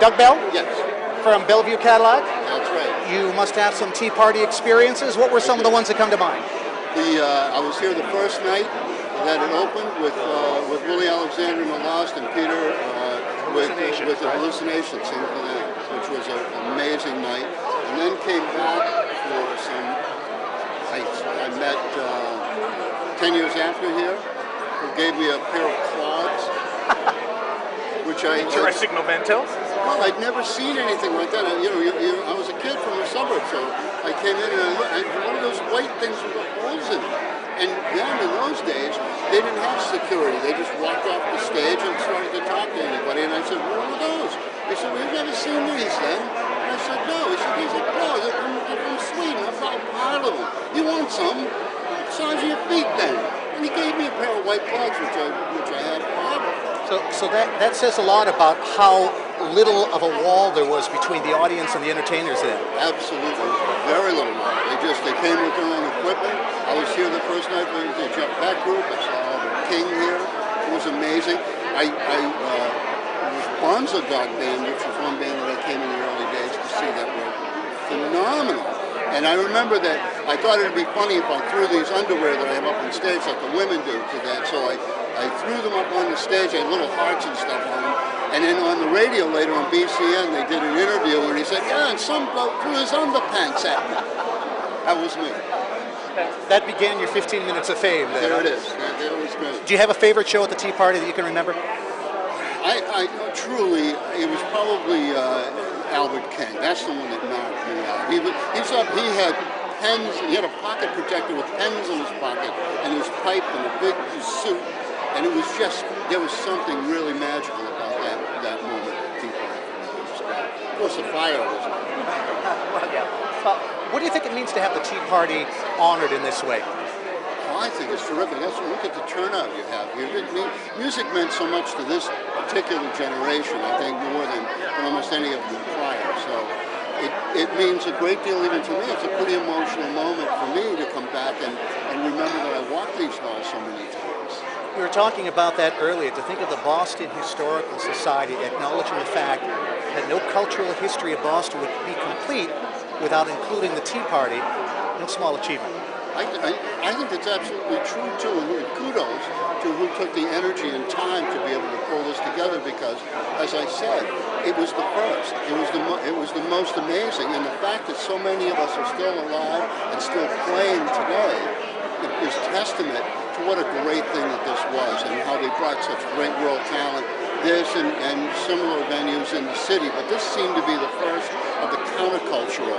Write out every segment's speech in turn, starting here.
Doug Bell? Yes. From Bellevue, Cadillac? That's right. You must have some Tea Party experiences. What were some of the ones that come to mind? I was here the first night that it opened with Willie Alexander and the Lost and Peter with the Hallucinations, which was an amazing night. And then came back for some. I met 10 years after here, who gave me a pair of clogs, which Jurassic Memento? Well, I'd never seen anything like that. I was a kid from the suburbs, so I came in and I one of those white things with the holes in it. And then in those days, they didn't have security. They just walked off the stage and started to talk to anybody. And I said, what are those? They said, we've never seen these then. And I said, no. He said, these are clothes. They're from Sweden. I've got a pile of them. You want some? Size of your feet then. And he gave me a pair of white clogs, which I had forever. So that says a lot about how little of a wall there was between the audience and the entertainers then. Absolutely, very little wall. They came with their own equipment. I was here the first night with the Jump Back group. I saw the King here. It was amazing. I was Bonzo Dog Band, which was one band that I came in the early days to see that were phenomenal. And I remember that I thought it would be funny if I threw these underwear that I have up on stage like the women do to that. So I threw them up on the stage. I had little hearts and stuff on them. And then on the radio later on BCN, they did an interview where he said, yeah, and some bloke threw his underpants at me. That was me. That began your 15 minutes of fame then. There it is. That was good. Do you have a favorite show at the Tea Party that you can remember? I truly, it was probably Albert King. That's the one that knocked me out. He had pens. He had a pocket protector with pens in his pocket and his pipe and a big suit. And it was just, there was something really magical about that moment at Tea Party. Of course, the fire was on. What do you think it means to have the Tea Party honored in this way? Well, I think it's terrific. Look at the turnout you have here. Music meant so much to this particular generation, I think, more than almost any of them prior. So it means a great deal even to me. It's a pretty emotional moment for me to come back and remember that I walked these halls so many times. We were talking about that earlier, to think of the Boston Historical Society acknowledging the fact that no cultural history of Boston would be complete without including the Tea Party. No small achievement. I think that's absolutely true too, and kudos to who took the energy and time to be able to pull this together, because, as I said, it was the first. It was the most amazing, and the fact that so many of us are still alive and still playing today is testament to what a great thing that this was, and how they brought such great world talent. This and similar venues in the city, but this seemed to be the first of the countercultural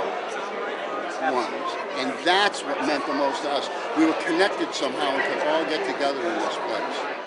ones, and that's what meant the most to us. We were connected somehow and could all get together in this place.